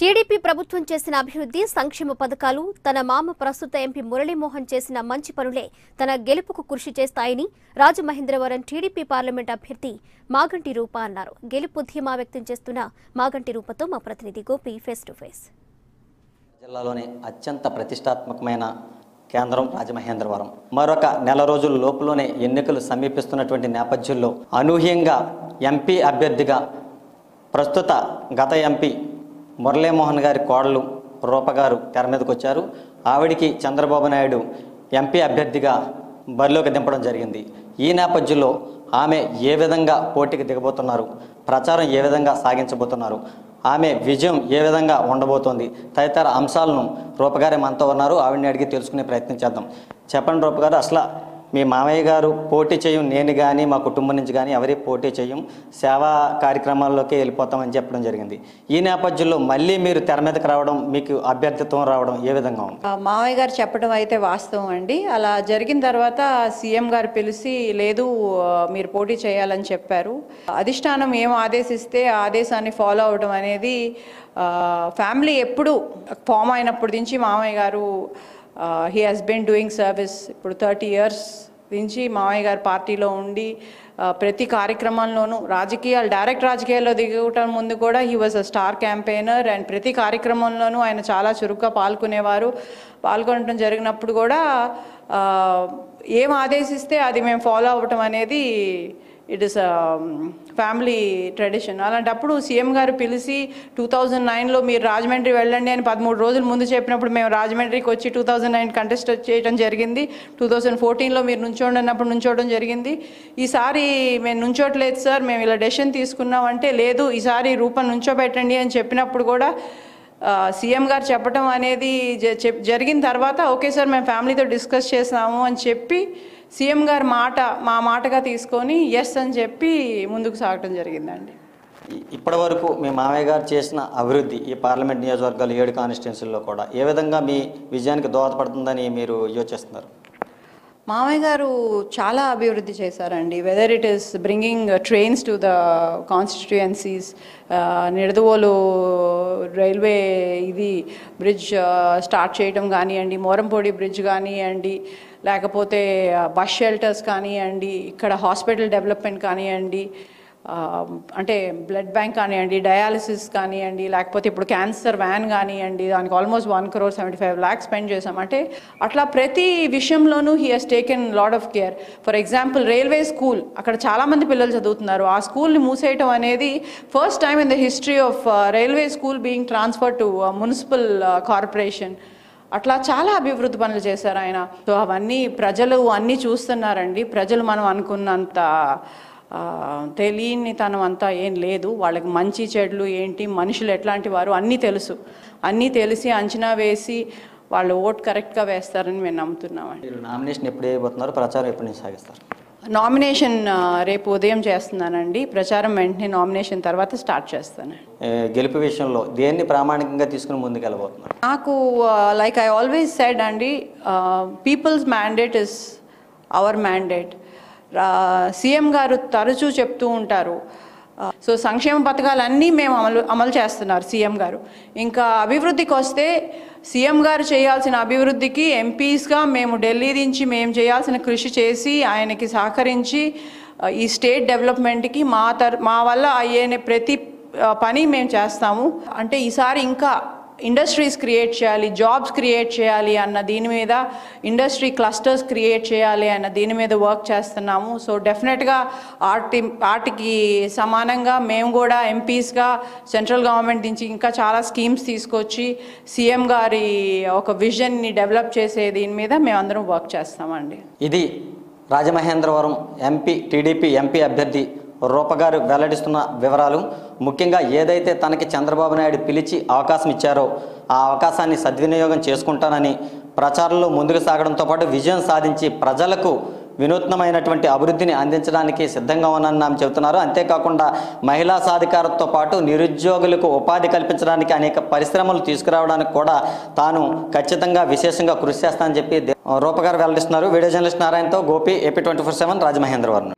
TDP ప్రభుత్వం చేసిన అభివృద్ధి సంక్షేమ పథకాలు తన మామ ప్రస్తుత ఎంపీ మురళీమోహన్ చేసిన మంచి పనులే తన గెలుపుకు కృషి చేస్తాయని రాజమహేంద్రవరం టీడీపీ పార్లమెంట్ అభ్యర్థి మాగంటి రూప అన్నారు. గెలుపు ధీమా వ్యక్తం చేస్తున్న మాగంటి రూపతో మా ప్రతినిధి గోపి ఫేస్ టు ఫేస్. జిల్లాలోని అత్యంత ప్రతిష్టాత్మకమైన కేంద్రం రాజమహేంద్రవరం. మరొక నెల రోజుల లోపులోనే ఎన్నికలు సమీపిస్తున్నటువంటి నేపథ్యంలో అనూహ్యంగా ఎంపీ అభ్యర్థిగా ప్రస్తుత గత ఎంపీ మురళీమోహన్ గారి కోడలు రూప గారు తెర మీదకి వచ్చారు. ఆవిడికి చంద్రబాబు నాయుడు ఎంపీ అభ్యర్థిగా బరిలోకి దింపడం జరిగింది. ఈ నేపథ్యంలో ఆమె ఏ విధంగా పోటీకి దిగబోతున్నారు, ప్రచారం ఏ విధంగా సాగించబోతున్నారు, ఆమె విజయం ఏ విధంగా ఉండబోతోంది తదితర అంశాలను రూపగారే మనతో ఉన్నారు. ఆవిడని అడిగి తెలుసుకునే ప్రయత్నం చేద్దాం. చెప్పండి రూపగారు, అసలు మీ మామయ్య గారు పోటీ చేయం, నేను కానీ మా కుటుంబం నుంచి కానీ ఎవరి పోటీ చేయం, సేవా కార్యక్రమాల్లోకి వెళ్ళిపోతామని చెప్పడం జరిగింది. ఈ నేపథ్యంలో మళ్ళీ మీరు తెర మీదకి రావడం, మీకు అభ్యర్థిత్వం రావడం ఏ విధంగా ఉంది? మామయ్య గారు చెప్పడం అయితే వాస్తవం అండి. అలా జరిగిన తర్వాత సీఎం గారు పిలిచి లేదు మీరు పోటీ చేయాలని చెప్పారు. అధిష్టానం ఏం ఆదేశిస్తే ఆ ఆదేశాన్ని ఫాలో అవడం అనేది ఫ్యామిలీ ఎప్పుడు ఫామ్ అయినప్పటి నుంచి మామయ్య గారు he has been doing service. ఇప్పుడు 30 years నుంచి మామయ్య గారు పార్టీలో ఉండి ప్రతి కార్యక్రమంలోనూ డైరెక్ట్ రాజకీయాల్లో దిగటం ముందు కూడా he was a star campaigner and ప్రతి కార్యక్రమంలోనూ ఆయన చాలా చురుగ్గా పాల్గొనడం జరిగినప్పుడు కూడా ఏం ఆదేశిస్తే అది మేము ఫాలో అవ్వటం అనేది ఇట్ ఈస్ ఫ్యామిలీ ట్రెడిషన్. అలాంటప్పుడు సీఎం గారు పిలిచి 2009లో మీరు రాజమండ్రి వెళ్ళండి అని 13 రోజుల ముందు చెప్పినప్పుడు మేము రాజమండ్రికి వచ్చి 2009 కంటెస్ట్ చేయడం జరిగింది. 2014లో మీరు నుంచోండి అన్నప్పుడు నుంచోవడం జరిగింది. ఈసారి మేము నుంచోట్లేదు సార్, మేము ఇలా డెసిషన్ తీసుకున్నామంటే లేదు ఈసారి రూపం నుంచోబెట్టండి అని చెప్పినప్పుడు కూడా సీఎం గారు చెప్పడం అనేది జరిగిన తర్వాత ఓకే సార్ మేము ఫ్యామిలీతో డిస్కస్ చేసాము అని చెప్పి సీఎం గారు మా మాటగా తీసుకొని ఎస్ అని చెప్పి ముందుకు సాగటం జరిగిందండి. ఇప్పటి వరకు మీ మామయ్య గారు చేసిన అభివృద్ధి ఈ పార్లమెంట్ నియోజకవర్గాలు 7 కాన్స్టిట్యున్సీల్లో కూడా ఏ విధంగా మీ విజయానికి దోహదపడుతుందని మీరు యోచిస్తున్నారు? మామయ్య గారు చాలా అభివృద్ధి చేశారండి. Whether it is bringing trains to the constituencies, Nidadavolu railway bridge start చేయడం కానివ్వండి, మోరంపొడి బ్రిడ్జ్ కానివ్వండి, లేకపోతే బస్ షెల్టర్స్ కానివ్వండి, ఇక్కడ హాస్పిటల్ డెవలప్మెంట్ కానివ్వండి, అంటే బ్లడ్ బ్యాంక్ కానివ్వండి, డయాలసిస్ కానివ్వండి, లేకపోతే ఇప్పుడు క్యాన్సర్ వ్యాన్ కానివ్వండి, దానికి ఆల్మోస్ట్ 1.75 crore స్పెండ్ చేసాం. అంటే అట్లా ప్రతి విషయంలోనూ he has taken lot of care. For example railway school, అక్కడ చాలామంది పిల్లలు చదువుతున్నారు. ఆ స్కూల్ని మూసేయటం అనేది first time in the history of railway school being transfer to municipal corporation. అట్లా చాలా అభివృద్ధి పనులు చేశారు ఆయన. సో అవన్నీ ప్రజలు అన్నీ చూస్తున్నారండి. ప్రజలు మనం అనుకున్నంత తెలియని తనం అంతా ఏం లేదు. వాళ్ళకి మంచి చెడులు ఏంటి, మనుషులు ఎట్లాంటి వారు అన్నీ తెలుసు. అన్నీ తెలిసి అంచనా వేసి వాళ్ళు ఓట్ కరెక్ట్గా వేస్తారని మేము నమ్ముతున్నామండి. నామినేషన్ ఎప్పుడు వేయబోతున్నారు, ప్రచారం ఎప్పటి నుంచి సాగిస్తారు? నామినేషన్ రేపు ఉదయం చేస్తున్నానండి. ప్రచారం వెంటనే నామినేషన్ తర్వాత స్టార్ట్ చేస్తాను. గెలుపు విషయంలో దేన్ని ప్రామాణికంగా తీసుకుని ముందుకు వెళ్ళబోతున్నారు? నాకు లైక్ ఐ ఆల్వేస్ సెడ్ అండి, peoples mandate is our mandate. CM గారు తరచూ చెప్తూ ఉంటారు. సో సంక్షేమ పథకాలన్నీ మేము అమలు చేస్తున్నారు సీఎం గారు. ఇంకా అభివృద్ధికి వస్తే సీఎం గారు చేయాల్సిన అభివృద్ధికి ఎంపీస్గా మేము ఢిల్లీ నుంచి మేము చేయాల్సిన కృషి చేసి ఆయనకి సహకరించి ఈ స్టేట్ డెవలప్మెంట్కి మా వల్ల అయ్యే ప్రతి పని మేము చేస్తాము. అంటే ఈసారి ఇంకా ఇండస్ట్రీస్ క్రియేట్ చేయాలి, జాబ్స్ క్రియేట్ చేయాలి అన్న దీని మీద, ఇండస్ట్రీ క్లస్టర్స్ క్రియేట్ చేయాలి అన్న దీని మీద వర్క్ చేస్తున్నాము. సో డెఫినెట్గా వాటికి సమానంగా మేము కూడా ఎంపీస్గా సెంట్రల్ గవర్నమెంట్ నుంచి ఇంకా చాలా స్కీమ్స్ తీసుకొచ్చి సీఎం గారి ఒక విజన్ని డెవలప్ చేసే దీని మీద మేమందరం వర్క్ చేస్తామండి. ఇది రాజమహేంద్రవరం టీడీపీ ఎంపీ అభ్యర్థి రూపగారు వెల్లడిస్తున్న వివరాలు. ముఖ్యంగా ఏదైతే తనకి చంద్రబాబు నాయుడు పిలిచి అవకాశం ఇచ్చారో ఆ అవకాశాన్ని సద్వినియోగం చేసుకుంటానని ప్రచారంలో ముందుకు సాగడంతో పాటు విజయం సాధించి ప్రజలకు వినూత్నమైనటువంటి అభివృద్ధిని అందించడానికి సిద్ధంగా ఉన్నానని ఆమె చెబుతున్నారు. అంతేకాకుండా మహిళా సాధికారతతో పాటు నిరుద్యోగులకు ఉపాధి కల్పించడానికి అనేక పరిశ్రమలు తీసుకురావడానికి కూడా తాను ఖచ్చితంగా విశేషంగా కృషి చేస్తానని చెప్పి రూపగారు వెల్లడిస్తున్నారు. వీడియో జర్నలిస్ట్ నారాయణతో గోపి, AP 24/7, రాజమహేంద్రవరం.